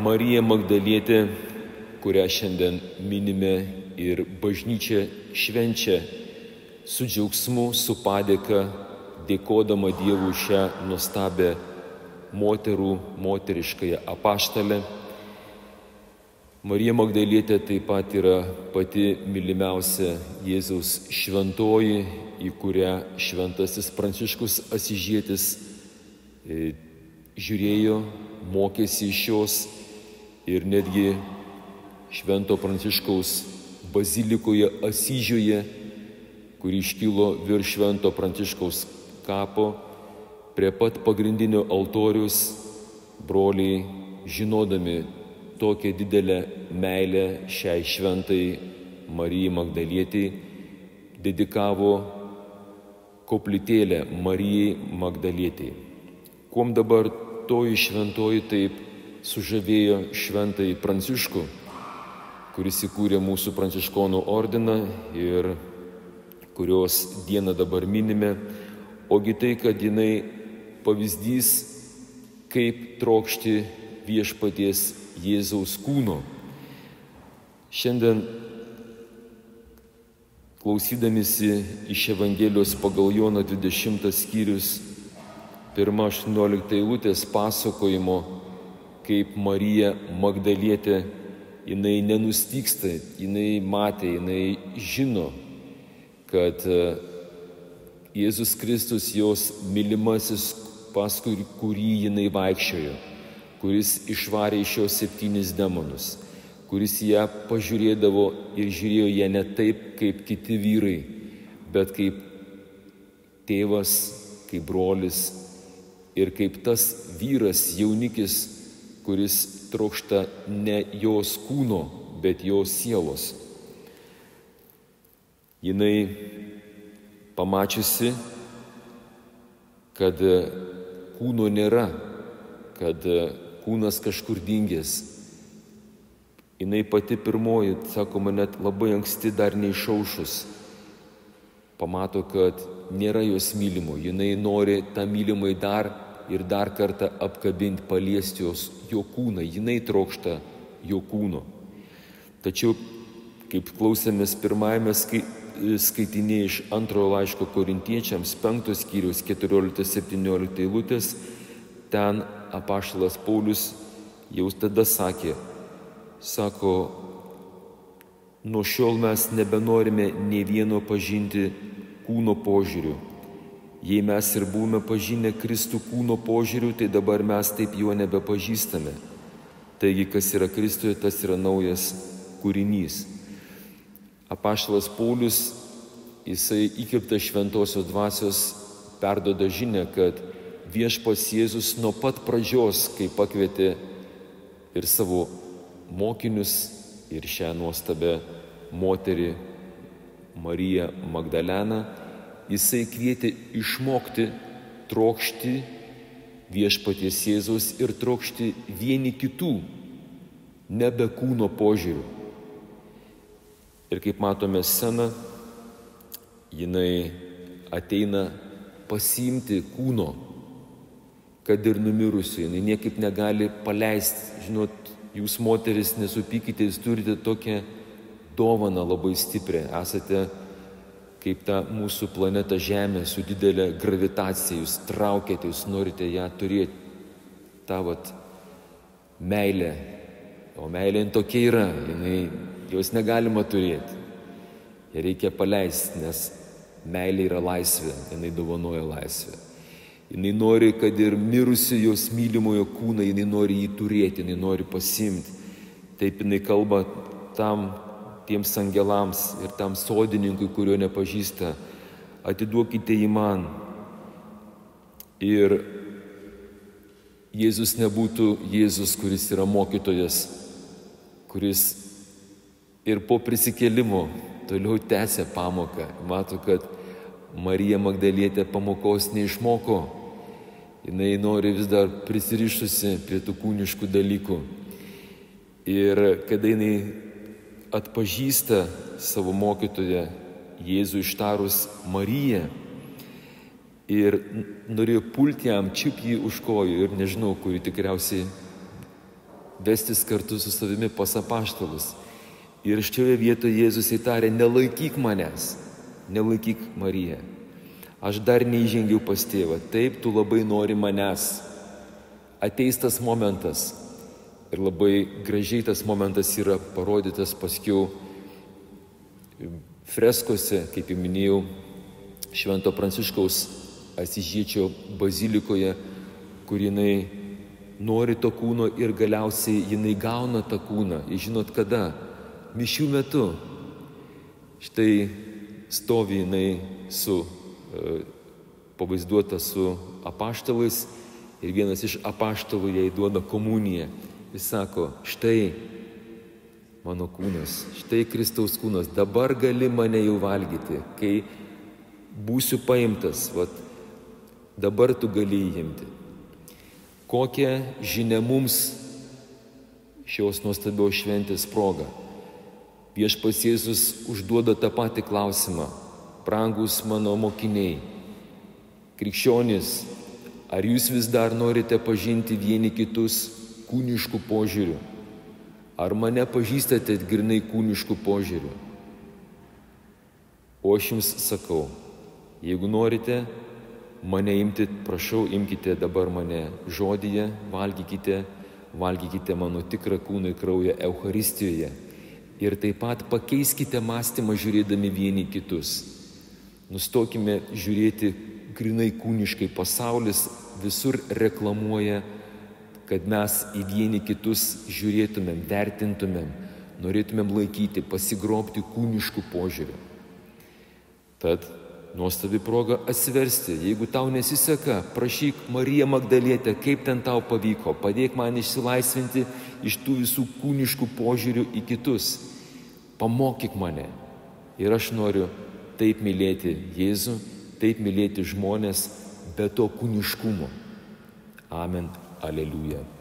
Marija Magdalietė, kurią šiandien minime ir bažnyčia švenčia su džiaugsmu, su padėka, dėkodama Dievui šią nuostabią moteriškąją apaštalę. Marija Magdalietė taip pat yra pati mylimiausia Jėzaus šventoji, į kurią šventasis Pranciškus Asyžietis žiūrėjo, mokėsi iš jos ir netgi Švento Pranciškaus bazilikoje Asyžiuje, kuri iškilo virš Švento Pranciškaus kapo, prie pat pagrindinio altoriaus, broliai, žinodami tokią didelę meilę šiai šventai Marijai Magdalietei, dedikavo koplytėlę Marijai Magdalietei. Kuom dabar toji šventoji taip sužavėjo šventąjį Pranciškų, kuris įkūrė mūsų pranciškonų ordiną ir kurios dieną dabar minime, ogi tai, kad jinai pavyzdys, kaip trokšti viešpaties Jėzaus kūno. Šiandien, klausydamisi iš Evangelijos pagal Joną 20 skyrius, 1-18 eilutės pasakojimo, kaip Marija Magdalietė, jinai nenustygsta, jinai matė, jinai žino, kad Jėzus Kristus, jos mylimasis, paskui kurį jinai vaikščiojo, kuris išvarė iš jos 7 demonus, kuris ją pažiūrėdavo ir žiūrėjo ją ne taip, kaip kiti vyrai, bet kaip tėvas, kaip brolis ir kaip tas vyras, jaunikis, kuris trokšta ne jos kūno, bet jos sielos. Jinai pamačiusi, kad kūno nėra, kad kūnas kažkur dingęs. Jinai pati pirmoji, sakoma, net labai anksti dar neišaušus, pamato, kad nėra jos mylimo. Jinai nori tą mylimai dar ir dar kartą apkabinti, paliesti jo kūną. Jinai trokšta jo kūno. Tačiau, kaip klausėmės pirmajame skaitinėje iš antrojo laiško Korintiečiams, 5 skyriaus 14-17 eilutės, ten apaštalas Paulius jau tada sako, nuo šiol mes nebenorime nė vieno pažinti kūno požiūriu. Jei mes ir buvome pažinę Kristų kūno požiūriu, tai dabar mes taip jo nebepažįstame. Taigi, kas yra Kristuje, tas yra naujas kūrinys. Apaštalas Paulius, jisai įkvėptas šventosios dvasios, perduoda žinią, kad viešpats Jėzus nuo pat pradžios, kai pakvietė ir savo mokinius, ir šią nuostabę moterį Mariją Magdaleną, jisai kvietė išmokti trokšti viešpaties Jėzaus ir trokšti vieni kitų, nebe kūno požiūrių. Ir kaip matome sceną, jinai ateina pasiimti kūno, kad ir numirusiu, jinai niekaip negali paleisti. Žinot, jūs moteris, nesupykite, jūs turite tokią dovaną labai stiprią. Esate kaip ta mūsų planeta Žemė su didelė gravitacija, jūs traukiate, jūs norite ją turėti, tą meilę. O meilė tokia yra, jos negalima turėti. Ją reikia paleisti, nes meilė yra laisvė, jinai dovanoja laisvę. Jinai nori, kad ir mirusio jos mylimojo kūną, jinai nori jį turėti, jinai nori pasimti. Taip jinai kalba tiems angelams ir tam sodininkui, kurio nepažįsta, atiduokite jį man. Ir Jėzus nebūtų Jėzus, kuris yra mokytojas, kuris ir po prisikėlimo toliau tęsia pamoką. Mato, kad Marija Magdalietė pamokos neišmoko. Jinai nori vis dar prisirišusi prie tų kūniškų dalykų. Ir kada jinai atpažįsta savo mokytoją Jėzų ištarus Mariją ir norėjo pulti jam, čiup jį už kojų ir nežinau, kuri tikriausiai vestis kartu su savimi pas apaštalus. Ir šioje vietoje Jėzus įtarė, nelaikyk manęs, nelaikyk Mariją. Aš dar neįžengiau pas tėvą, taip tu labai nori manęs. Ateis tas momentas. Ir labai gražiai tas momentas yra parodytas paskiau freskose, kaip jau minėjau, Švento Pranciškaus Asyžiečio bazilikoje, kur jinai nori to kūno ir galiausiai jinai gauna tą kūną. Ir žinot kada? Mišių metu. Štai stovi jinai pavaizduota su apaštalais ir vienas iš apaštalų jai duoda komuniją. Jis sako, štai mano kūnas, štai Kristaus kūnas, dabar gali mane jau valgyti, kai būsiu paimtas, dabar tu gali įimti. Kokia žinia mums šios nuostabios šventės proga? Viešpats Jėzus užduoda tą patį klausimą. Brangus mano mokiniai, krikščionys, ar jūs vis dar norite pažinti vieni kitus kūniškų požiūrių? Ar mane pažįstate grynai kūniškų požiūrių? O aš jums sakau, jeigu norite mane imti, prašau, imkite dabar mane žodyje, valgykite mano tikrą kūną ir kraują Eucharistijoje. Ir taip pat pakeiskite mąstymą žiūrėdami vieni kitus. Nustokime žiūrėti grynai kūniškai. Pasaulis visur reklamuoja, kad mes į vieni kitus žiūrėtumėm, vertintumėm, norėtumėm laikyti, pasigrobti kūniškų požiūrių. Tad nuostabi proga atsiversti. Jeigu tau nesiseka, prašyk Mariją Magdalietę, kaip ten tau pavyko, padėk man išsilaisvinti iš tų visų kūniškų požiūrių į kitus. Pamokyk mane. Ir aš noriu taip mylėti Jėzų, taip mylėti žmonės be to kūniškumo. Amen. Aleliuja.